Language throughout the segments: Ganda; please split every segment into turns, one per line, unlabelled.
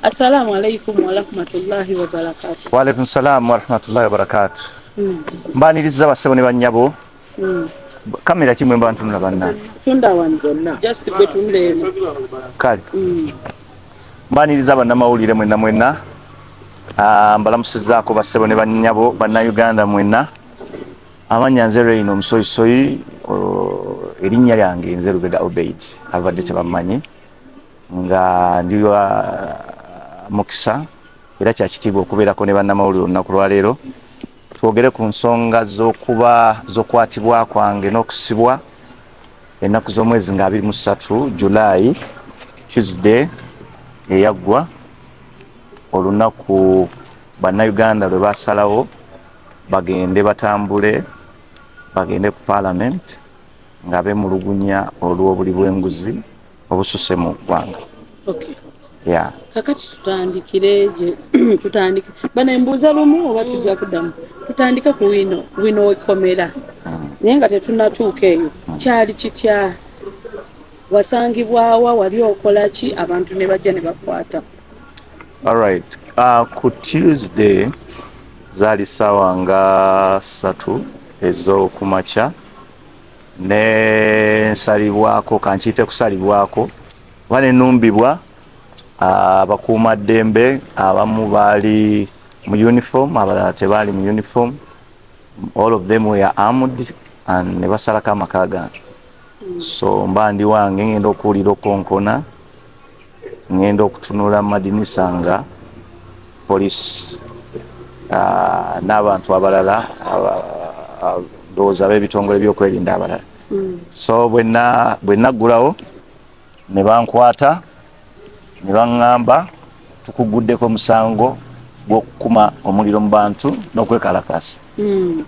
Assalamu alaikum warahmatullahi wabarakatuh.
Wa alaikum salam warahmatullahi wabarakatuh. Mbaniriza bassebo ne bannyabo. Kamera kimwe mba ntunula banna.
Tunda wanzonna. Just betunde.
Kale. Mbaniriza bannamawulire mwenna. Mbalamusizaako bassebo ne bannyabo bannayuganda mwenna. Amanya nze Reino omusoyisoyi, erinnya lyange nze Lubega Obeid. Abadde tebammanyi. Nga ndi mukisa era kya kitiibwa okubeerako ne bannamawulire olunaku lwaleero twogere ku nsonga z'okwatibwa kwange n'okusibwa ennaku z'omwezi nga 23 July Tuesday eyaggwa olunaku bannayuganda lwe basalawo bagende batambule bagende ku Parliament nga beemulugunya olw'obuli bw'enguzi obususse mu ggwanga.
Okay.
Yeah.
Kakati tutandikire tutandike bana embuuza lumu oba tujja kuddamu tutandike ku wino wekomera naye nga tetunnatuuka eyo kyali kitya wasangibwawa wali okola ki abantu ne bajja ne bakwata.
Alright. Ku Tuesday zaali ssaawa nga 3 ez'okumakya ne nsalibwako kankiyite kusalibwako oba ne nnumbibwa abakuumaddembe abamu baali mu uniform abalala tebaali mu uniform. All of them were armed and ne basalako amaka gange. So mba ndi wange ngenda okuwulira okonkona ngenda okutunula mu madinisa nga police n'abantu abalala ndowooza ab'ebitongole by'okwerinda abalala. So bwe naggulawo ne bankwata ne baŋŋamba tukuguddeko musango gw'okukuma omuliro mu bantu n'okwekalakasa.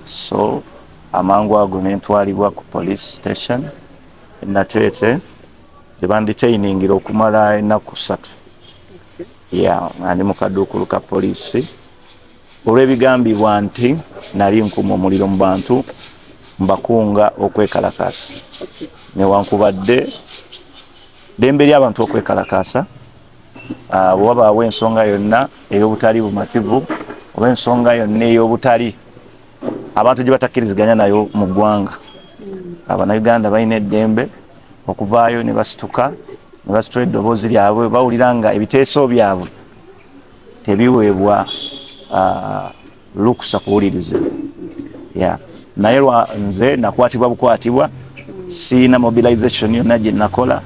So amangu ago ne ntwalibwa ku police station e Nateete gye banditainingira okumala ennaku 3. Nga ndi mu kadduukulu ka poliisi olw'ebigambibwa nti nali nkuma omuliro mu bantu mbakunga okwekalakasa. Newankubadde ddembe ly'abantu okwekalakasa bwe wabaawo ensonga yonna ey'obutali bumativu oba ensonga yonna ey'obutali abantu gye batakkiriziganya nayo mu ggwanga, Abannayuganda balina eddembe okuvaayo ne basituka ne basitula eddoboozi lyabwe bawulira nga ebiteeso byabwe tebiweebwa lukusa kuwulirizibwa. Naye nze nakwatibwa bukwatibwa, siina mobilization yonna gye nakola.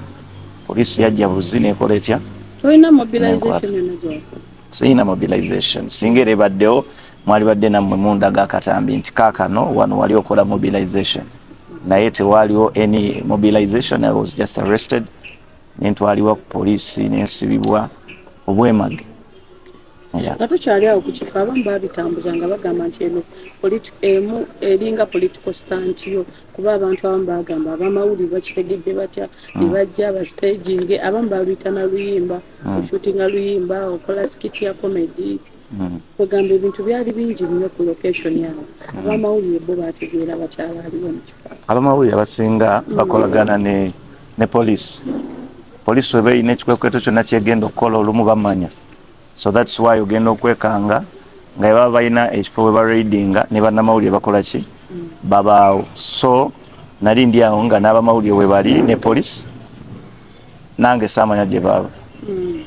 Poliisi yajja buzi nekola etya?
Toyina mobilization yonna gy'okola?
Siina mobilization. Singa era ebaddewo mwali badde nammwe mundaga akatambi nti kaakano wano wali okola mobilization. Naye tewaaliwo any mobilization. I was just arrested. Nentwalibwa ku poliisi nensibibwa obwemage.
Nga tukyali awo ku kifo abamu baabitambuza nga bagamba nti emu eringa political stunt yo kuba abantu abamu bagamba abamawulire bakitegedde batya ne bajja bastaging abamu babiyita na luyimba oshootinga luyimba okola skit ya comedy kugamba ebintu byali bingi nnyo ku location yaabwe. Abamawulire bo bategeera bakyala aliwo mu kifo.
Abamawulire abasinga bakolagana ne poliisi. Poliisi weba erina ekikwekweto kyonna kyegenda okukola olumu bamanya. So that's why ogenda okwekanga nga baba balina ekifo we baraidinga ne bannamawulire bakola ki babaawo. So nali ndi awo nga n'abamawulire we bali ne police nange saamanya gye bava.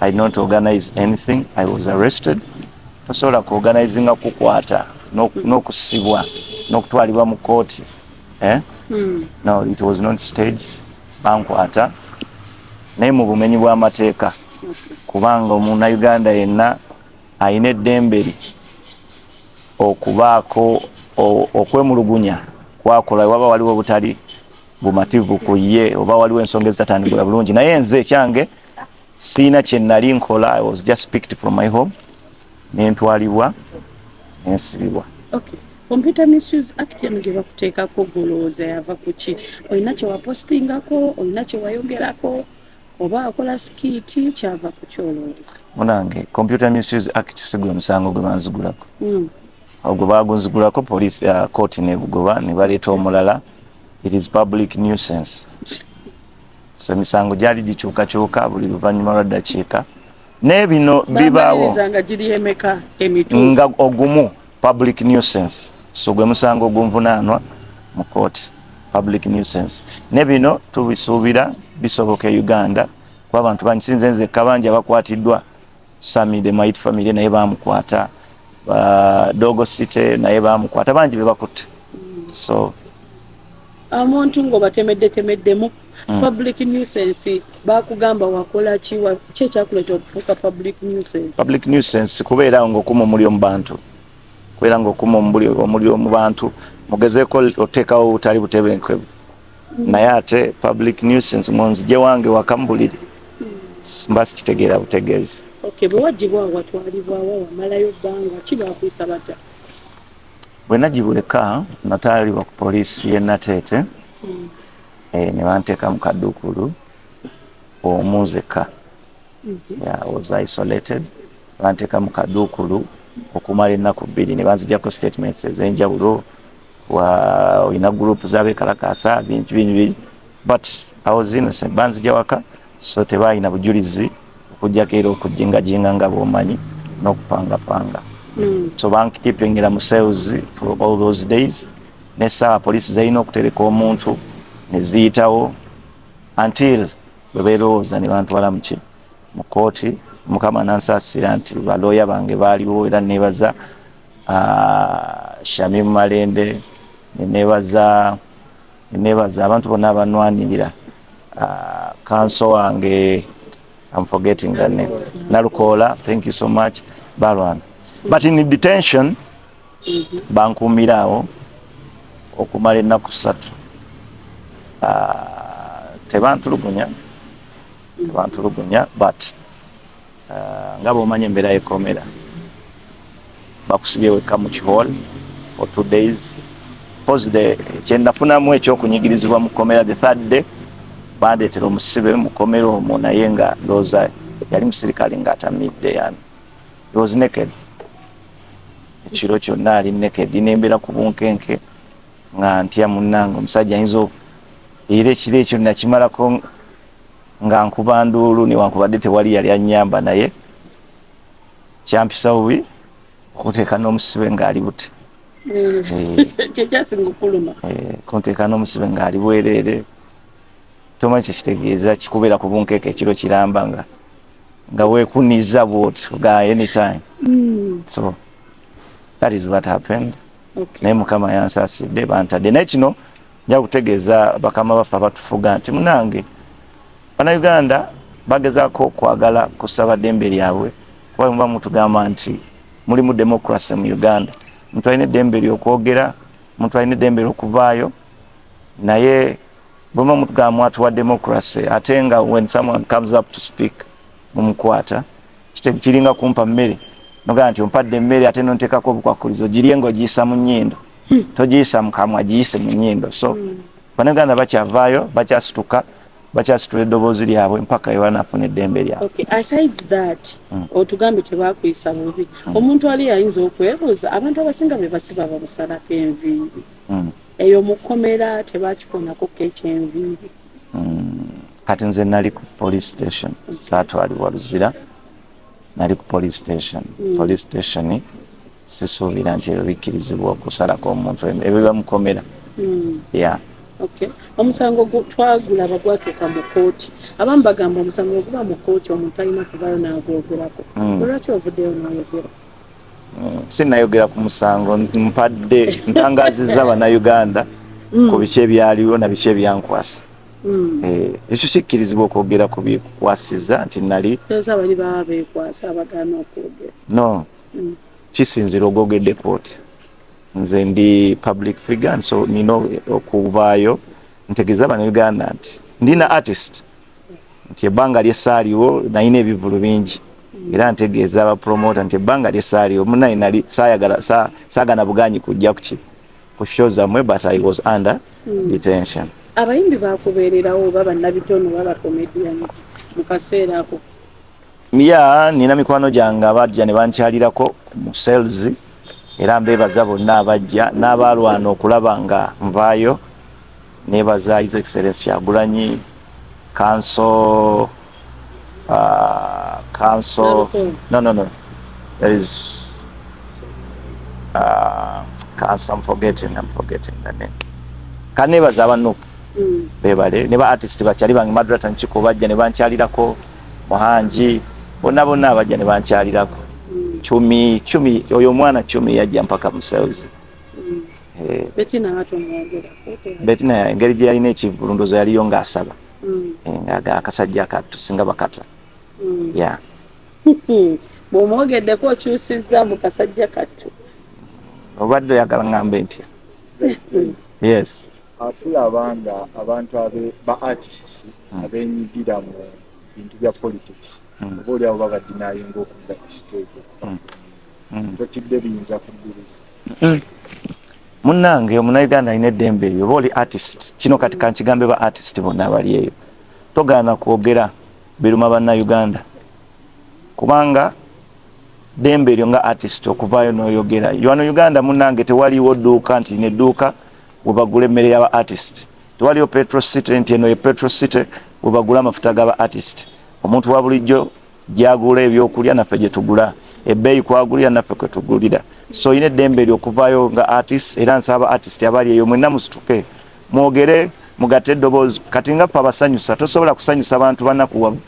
I did not organize anything. I was arrested. Tosobola kuorganizinga kukwata n'okusibwa n'okutwalibwa mu kooti. No, it was not staged. Bankwata naye mu bumenyi bw'amateeka kubanga omunnayuganda yenna ayina eddembe okubaako okwemulugunya kwakola waba waliwo obutali bumativu ku ye oba waliwo ensonga ezitatandikula bulungi. Naye nze ekyange siina kye nali nkola. I was just picked from my home nentwalibwa nensibibwa.
Okay. Computer Misuse Act eno gye bakuteekako golooza yava ku ki? Olina kye wapostingako, olina kye wayogerako oba akola skiti kyava ku kyolowooza? Munange,
Computer Misuse Act sigwe musango gwe banzigulako. Ogwo bagunzigulako police court nebugoba ne baleeta omulala. It is public nuisance. So misango gyali gikyukakyuka buli luvannyuma lwa ddakiika n'ebino bibaawo
nga giri emeka emituufu
nga ogumu public nuisance, so gwe musango ogunvunaanwa mu kooti, public nuisance. Ne bino tubisuubira bisoboka e Uganda kuba abantu banyisinze nzekka bangi abakwatiddwa, Sami the Might family naye bamukwata, Dogo City naye bamukwata, bangi be bakutte. So
omuntu ng'obatemeddetemeddemu public nuisance bakugamba wakola ki ekyakuleeta okufuuka public nuisance?
Public nuisance kubeera ng'okuma omuliro mu bantu, kubeera ng'okuma omuliro mu bantu, mugezeeko oteekawo butali butebenkevu. Naye ate public nuisance munzije wange waka mu buliri mba sikitegeera butegeezi.
Okay, bwe waggyibwa watwalibwawo wamalayo bbanga ki baakuyisa batya?
Bwe nagibuleka natwalibwa ku poliisi y'e Nateete ne banteeka mu kaduukulu omuzeka. I was isolated. Banteeka mu kaduukulu okumala ennaku 2 ne banzijjako statements ez'enjawulo, olina group z'abeekalakaasa bintu bingi, but I was innocent. Banzijja waka, so tebalina bujulizi okujjako era okujjingajinga nga bw'omanyi n'okupangapanga. So bankipingira mu cells for all those days. N'essaawa poliisi zalina okutereka omuntu ne ziyitawo until bwe beerowooza ne bantwala mu kooti. Mukama nansaasira nti balooya bange baaliwo era neebaza Shamim Malende, neebaza abantu bonna abanwanirira, kanso wange, I'm forgetting the name, Nalukola, thank you so much, balwana. But in detention bankuumiraawo okumala ennaku 3. Tebantulugunya but nga bw'omanya embeera y'ekkomera, bakusibye wekka mu kihol for 2 days. Kyendafunamu ekyokunyigirizibwa mu kkomera, the 3rd day bandeetera omusibe mu kkomera omwo, naye nga ndowooza yali musirikale ng'atamidde, yani he was naked. Ekiro kyonna ali naked, nembeera ku bunkenke nga ntya munnange omusajja ayinza era ekiro ekyo nakimalako nga nkuba nduulu newankubadde tewali yali annyamba, naye kyampisa bubi okuteeka n'omusibe ng'ali bute.
Kyekyasinga okuluma.
Kunteeka n'omusibe ng'ali bwereere, tomanyi kyekitegeeza, kikubeera ku bunkeeke ekiro kiramba nga weekuniza bw'otyo ga anytime. So that is what happened. Naye Mukama yansaasidde, bantadde. Naye kino nja kutegeeza bakama baffe abatufuga nti munange Bannayuganda bagezaako okwagala kusaba ddembe lyabwe, kuba muba mutugamba nti mulimu democracy mu Uganda. Muntu alina eddembe ly'okwogera, muntu alina eddembe ly'okuvaayo, naye bwe muba mutugamba mwatuwa democracy ate nga when someone comes up to speak mumukwata, kiringa kumpa mmere nogaa nti ompadde emmere ate nonteekako obukwakulizo girye ng'ogiyisa mu nnyindo, togiyisa mu kamwa, giyise mu nnyindo. So Bannayuganda bakyavaayo, bakyasitula eddoboozi lyabwe mpaka ewanafuna eddembe lyabwe.
Okay, asides that, otugambe tebakuyisa bubi, omuntu ali ayinza okwebuuza, abantu abasinga be basiba bamusalako enviiri, eyo mu kkomera tebakikonako k'ekyenviiri?
Kati nze nali ku police station, saatwalibwa Luzira, nali ku police station. Police station sisuubira nti ebyo bikkirizibwa okusalako omuntu ebiba mukomera.
Okay. Omusango twagulaba gwatuuka mu kooti. Abamu bagamba omusango oguba mu kooti omuntu alina kubayo n'agwogerako. Lwaki ovuddeyo n'ayogera?
Sinnayogera ku musango, mpadde ntangazizza Bannayuganda ku biki ebyaliwo na biki ebyankwasa. Ekyo kikkirizibwa okwogera ku bikwasizza nti nali
bali baba beekwasa abagaana okwogera.
No, kisinzira ogwogedde kooti. Nze ndi public figure, so nina okuvaayo ntegeeza Bannayuganda nti ndina artist, nti ebbanga ly'essaaliwo nalina ebivulu bingi, era ntegeeza abapromota nti ebbanga ly'essaaliwo munaye nali saagana buganyi kujja ku show zammwe, but I was under detention.
Abayimbi baakubeererawo oba bannabitono oba comedians mu kaseera ako?
Nina mikwano gyange abajja ne bankyalirako mu cells, era mbeebaza bonna abajja n'abaalwana okulaba nga nvaayo. Neebaza His Excellency Kyagulanyi, Council council. No. There is council. I'm forgetting the name. Kanebaza abanuku bebale ne ba artist bakyali bange Madrata Nchiko bajja ne bankyalirako Muhanji bonna abajja ne bankyalirako Chumi oyo mwana Chumi yajja mpaka Musauzi Betina engeri gye yalina ekivulundozo yaliyo ng'asaba nga akasajja akatusinga bakata yeah
bw'omwogeddeko okyusizza mu kasajja kattu
obadde oyagala ngambe ntya yes
tulaba nga abantu ba artists abenyigira mu bintu bya politics oba oli abo babadinayinga okudda ku stage tokidde biyinza kuddulira
munnange omunauganda alina eddembe eryo oba oli artist kino kati kankigambe ba artist bonna abali eyo togaana kwogera biruma bannayuganda kubanga dembe eryo nga artist okuvaayo n'oyogera wano Uganda munnange tewaliwo dduuka nti nedduuka webagula emmere y'aba artist tewaliwo petrol city nti eno ye petrol city webagula amafuta g'aba artist omuntu wa bulijjo gyagula ebyokulya naffe gye tugula ebbeeyi kwagulira naffe kwe tugulira so oyina eddembe eryokuvaayo nga artist era nsaba artist abali eyo mwenna musituke mwogere mugatte eddoboozi kati nga ffe abasanyusa tosobola kusanyusa abantu banakuwavu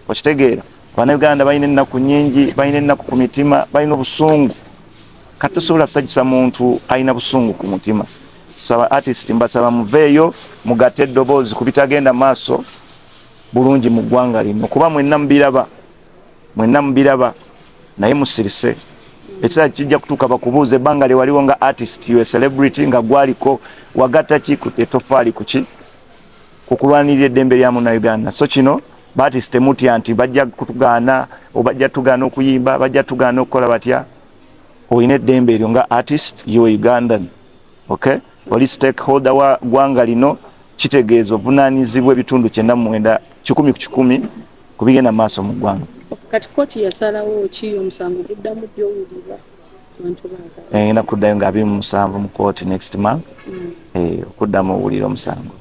okitegeera Bannayuganda balina ennaku nnyingi balina ennaku ku mitima balina obusungu kati tosobola kusanyusa muntu alina busungu ku mutima saba artist mbasaba muveeyo mugatte eddoboozi ku bitagenda maaso bulungi mu ggwanga lino kuba mwenna mubiraba naye musirise ekiseera kijja kutuuka bakubuuza ebbanga lye waliwo nga artist you a celebrity nga gwaliko wagatta ki ku etofaali kuki kukulwanirira eddembe lya Munnayuganda so kino baartist temutya nti bajja kutugaana obajja tugaana okuyimba bajja tugaana okukola batya oyina eddembe eryo nga artist you a Ugandan okay oli stakeholder wa ggwanga lino kitegeeza ovunaanyizibwa ebitundu 99 100 ku bigenda maaso mu ggwanga
kati kooti yasalawo ki omusango guddamu gy'owulira abantu baagala
ngenda kuddayo nga 27 mu kooti next month okuddamu owulira omusango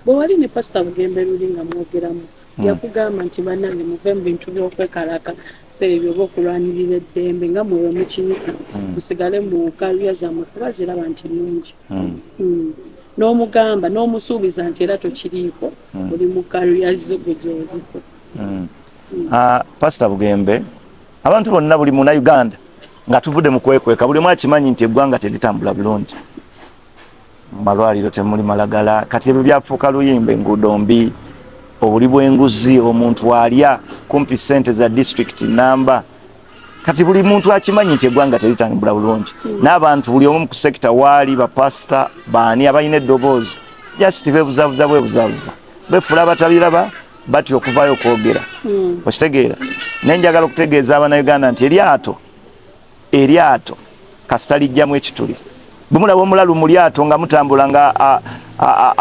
bwe wali ne pasita Bugembe luli nga mwogeramu yakugamba nti bannange muve mu bintu by'okwekalaka seebyo oba okulwanirira eddembe nga mwewe mukiyita musigale mu kalya zammwe kuba ziraba nti nnungi n'omugamba n'omusuubiza nti era tokiriiko oli mu kalya zo gwe gyoziko
pasita Bugembe abantu bonna buli Munnayuganda nga tuvudde mu kwekweka buli mwe akimanyi nti eggwanga teritambula bulungi malwaliro temuli malagala kati ebyo byafuuka luyimba enguudo mbi obuli bw'enguzi omuntu alya kumpi ssente za district namba kati buli muntu akimanyi nti eggwanga teritambula bulungi n'abantu buli omu ku sekita waali bapasita baani abalina eddoboozi just beebuzaabuza befuula abatabiraba batya okuvaayo okwogera okitegeera naye njagala okutegeeza Abannayuganda nti eryato kasita lijjamu ekituli bwe mulaba omulalu mu lyato nga mutambula nga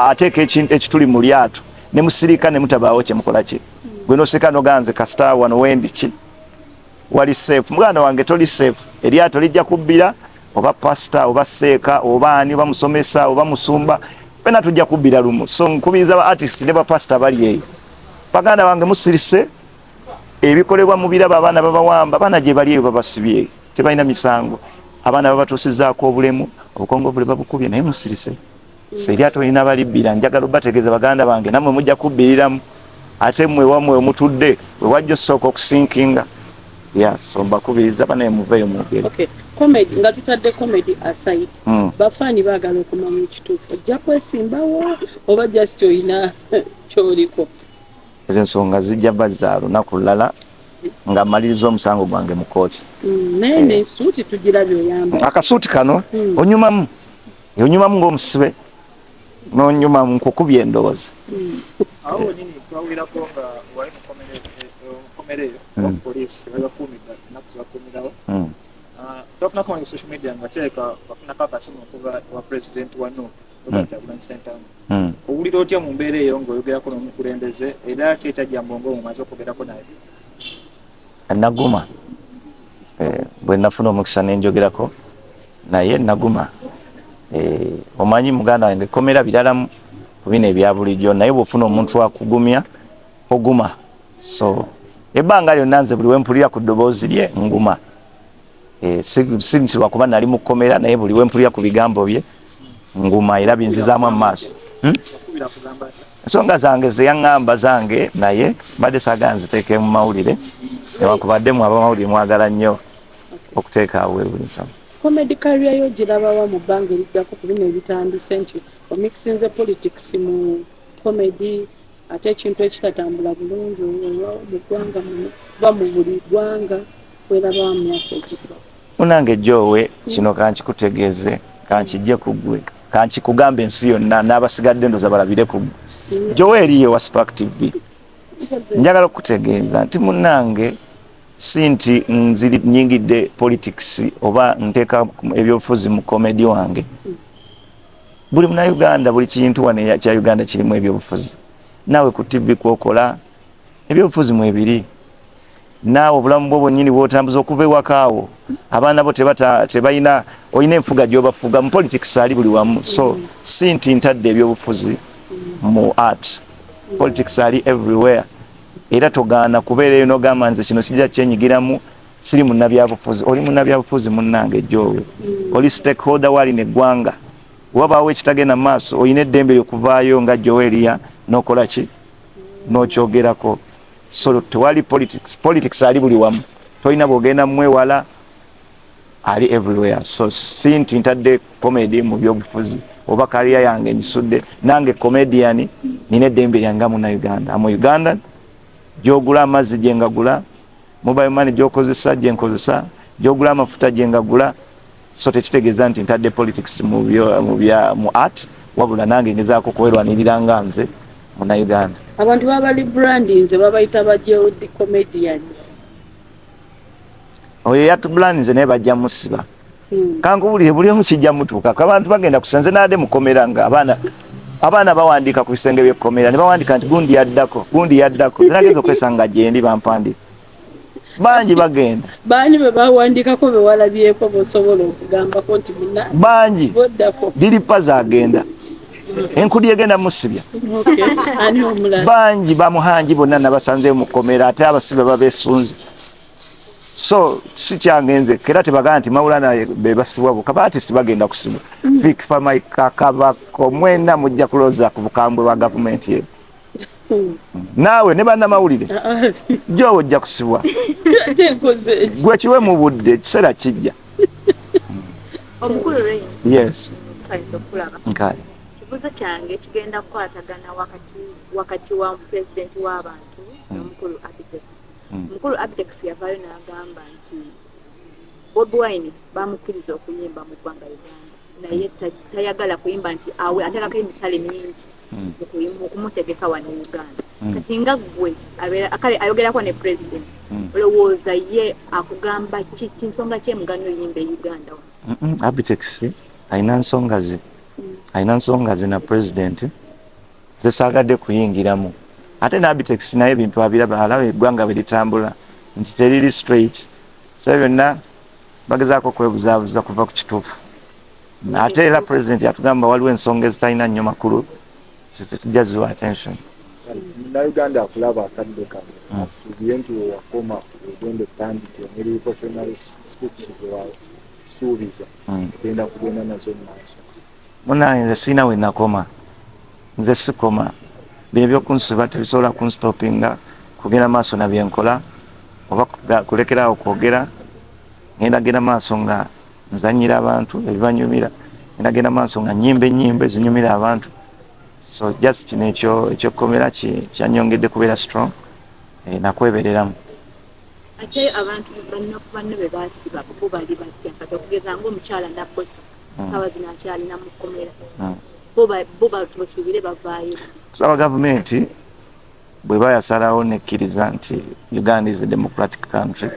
ateeka ekituli mu lyato ne musirika ne mutabaawo kye mukola ki gwe nosirika noganze kasita wano wendi ki wali safe muganda wange toli safe eryato lijja kubbira oba pasita oba seeka oba ani oba musomesa oba musumba fena tujja kubbira lumu so nkubiriza ba artist ne ba pasita bali eyo baganda bange musirise ebikolebwa mu biraba abaana babawamba abaana gye bali eyo babasibye tebalina misango abaana babatuusizaako obulemu obukongo bule babukubye naye musirise seryato olina balibbira njagala obategeeza baganda bange nammwe mujja kubbiriramu ate mmwe wamwe omutudde we wajja osooka okusinkinga so mbakubiriza banaye muveeyo mwogere
comedy nga tutadde comedy aside bafaani baagala okumanya ekituufu ojja kwesimbawo oba just oyina kyoliko
ezo ensonga zijja bazza lunaku lulala nga maliriza omusango gwange mu kooti
naye n'ensuuti tugirabye oyamba
akasuuti kano onyumamu ng'omusibe n'onyumamu nkukubye endowooza
awo nini twawirako nga wali mukomereyo poliisi babakuumidde ennaku zebakuumirawo twafunako mu social media nga kireka bafunako akasimu okuva wa president wano Kyagulanyi Ssentamu owulira otya mu mbeera eyo ng'oyogerako n'omukulembeze era kyekajja mbongo mumaze okwogerako naye
naguma bwe nafuna omukisa nenjogerako naye naguma omanyi muganda wange komera biralamu ku bino ebya bulijjo naye bw'ofuna omuntu akugumya oguma So ebbanga lyonna nze buli wempulira ku ddoboozi lye nguma. Si nti lwakuba nali mukomera naye buli wempulira ku bigambo bye nguma era binzizaamu amaaso. Ensonga zange zeyaŋŋamba zange naye badde saagala nziteeke mu mawulire newakubaddemu abamawulire mwagala nnyo okuteekaawo buli nsonga.
Comedy career yo girabawa mu bbanga eriddako ku bino ebitandise nti omixinze politics mu comedy ate ekintu ekitatambula bulungi mu ggwanga muno ba mu buli ggwanga werabawa mu myaka egirwa.
Munange Jowe kino kankikutegeeze kankijje ku ggwe kankikugambe ensi yonna n'abasigadde ndoza balabire ku ggwe. Jowe eriyo wa Spark TV njagala okutegeeza nti munange si nti nziri nyingidde politics oba nteeka ebyobufuzi mu komedi wange. Buli Munnayuganda buli kintu wane kya Uganda kirimu ebyobufuzi. Naawe ku TV kwokola ebyobufuzi mu ebiri. Naawe obulamu bwo bwennyini bw'otambuza okuva ewakaawo abaana bo tebalina olina enfuga gy'obafuga mu politics ali buli wamu. So si nti ntadde ebyobufuzi mu art. Politics ali everywhere. Era togaana kubeerayo n'ogamba nze kino kijja kyenyigiramu siri munnabyabufuzi. Oli munnabyabufuzi munnange Jowe. Oli stakeholder wali neggwanga. Wabaawo ekitagenda mu maaso olina eddembe ly'okuvaayo nga Jowe eriya n'okola ki n'okyogerako. So tewali politics ali buli wamu. Tolina bw'ogenda mwewala ali everywhere. So si nti ntadde comedy mu byobufuzi oba kaliya yange njisudde nange comedian nina eddembe lyange Munnayuganda. Mu Uganda gy'ogula amazzi gye ngagula, mobile money gy'okozesa gye nkozesa, gy'ogula amafuta gye ngagula. So tekitegeeza nti ntadde politics mu art wabula nange ngezaako kuwerwanirira nga nze Munnayuganda.
Abantu babali brandinze babayita bajeudi comedians.
Oyo yatubrandinze naye bajja musiba. Kankubulire buli omu kijja mutuuka abantu bagenda kusenze naade mukomera nga abaana bawandiika ku bisenge by'ekkomera ne bawandiika nti gundi yaddako zinageza okwesanga gyendi bampandika bangi bagenda
bangi be bawandiikako be walabyeko bosobola okugambako nti
bangi diripa zagenda enkudi egenda musibya bangi bamuhangi bonna nabasanzeyo mukomera ate abasibe babesunze. So si kyangenze kera tebagamba nti Maulana be basibwa bo kaba artist bagenda kusibwa fik fama kakabako mwena mujja kuloza ku bukambwe bwa government ye nawe ne bana mawulire Jowe ojja kusibwa gwe kiwe mu budde kisera kijja
omukulu Rain.
Yes
nkali kibuzo kyange kigenda kukwatagana wakati wa president w'abantu n'omukulu Abitex. Mukulu Abitex yavaayo n'agamba nti Bobi Wine bamukkiriza okuyimba mu ggwanga Uganda naye tayagala kuyimba nti awe ateekako emisale mingi okumutegeka wano Uganda. Kati nga ggwe ayogerako ne president olowooza ye akugamba kinsonga kyemugano oyimba e Uganda wano?
Abitex ayina nsonga ze na president ze saagadde kuyingiramu. Ate na Abitex naye ebintu abiraba alaba eggwanga bwe litambula nti teriri straight. So byonna bagezaako kwebuzaabuza kuva ku kituufu. Ate era president yatugamba waliwo ensonga ezitalina nnyo makulu tujja ziwa attention.
Munnayuganda akulaba akadde kano asuubire nti wewakoma ogenda otandike ne professional skits zewasuubiza ogenda kugenda nazo mu maaso.
Munnange nze siina we nakoma, nze sikoma. Bino ebyokunsiba tebisobola kunstopinga kugenda maaso na byenkola oba kulekeraawo kwogera. Ngenda genda maaso nga nzanyira abantu ebibanyumira, ngenda genda maaso nga nyimba zinyumira abantu. So just kino ekyokomera kyanyongedde kubeera strong nakwebereramu.
Ate abantu banne be baasiba bo bali batya kati okugeza ng'omukyala Nabbosa saawa zino akyalina mu kkomera bo batusuubire bavaayo.
Kusaba gavumenti bweba yasalawo nekkiriza nti Uganda is a democratic country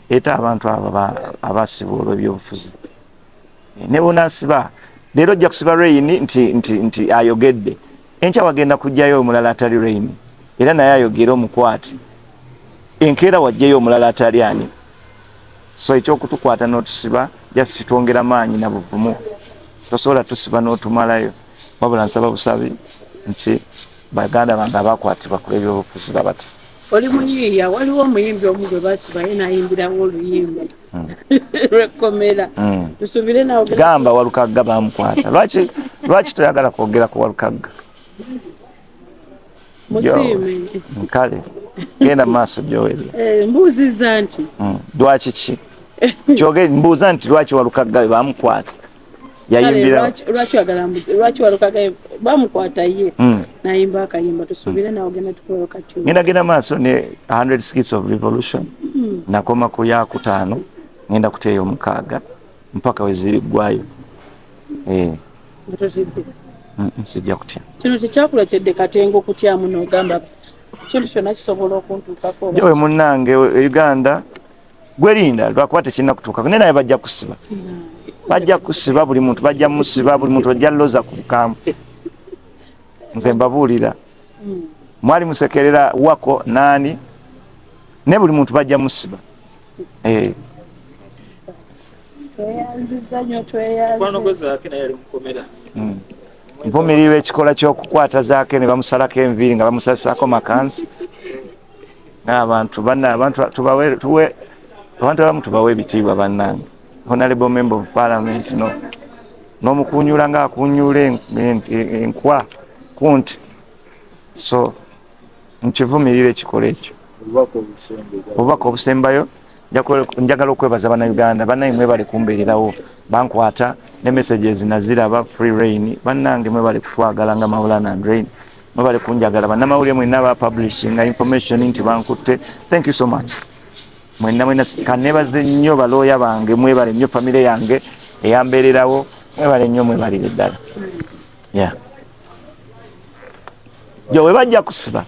eta abantu abo abasibwa olw'ebyobufuzi ne bonasiba leero ojja kusiba Rain nti ayogedde enkya wagenda kujjayo omulala atali Rain era naye ayogera omukwati enkeera wajjayo omulala atali ani. So ekyokutukwata n'otusiba just kitwongera maanyi na buvumu. Tosobola tusiba n'otumalayo wabula nsaba busabi nti Baganda bange abakwatibwa ku ebyobufuzi babata.
oli muyiiya waliwo omuyimbi omu gwe basibaye nayimbirawo oluyimba lwekomera tusuubire nawe
gamba Walukagga bamukwata lwaki toyagala kwogera ku Walukagga
musiime
kale genda maaso gyoweri
mbuuziza nti
lwaki ki mbuuza nti lwaki Walukagga bamukwata yayimbira
lwaki Walukagga bamukwata ye nayimba akayimba tusuubire nawe genda tukola kati
ngenda maaso ne 100 Skits of Revolution nakoma ku yakutaano ngenda kuteeyo 6 mpaka weziriggwayo
tuzidde
sijja kutya
kino tekyakuletedde katengo kutyamu n'ogamba kintu kyonna kisobola okuntuukako
jowe munnange Uganda gwerinda lwakuba tekirina kutuukako naye naye bajja kusiba buli muntu bajja musiba buli muntu bajja loza ku kampu nze mbabuulira mwali musekerera wako nani ne buli muntu bajja musiba
tweyanziza nnyo tweyanze
nvumirirwa ekikola ky'okukwata zaake ne bamusalako enviiri nga bamusalisaako makansi n'abantu abamu tubawe ebitiibwa bannange honorable member of parliament n'omukunyula ng'akunyula enkwa kunti so nkivumirira ekikola ekyo obubaka obusembayo njagala okwebaza bannayuganda bannange bali kumbeererawo bankwata ne messages naziraba free rain bannange bali kutwagala nga Maulana and Rain bali kunjagala bannamawulire mwenna ba publishing information nti bankutte thank you so much mwenna kanebaze nnyo balooya bange mwebale nnyo family yange eyambeererawo mwebale nnyo mwebalire ddala yo we bajja kusiba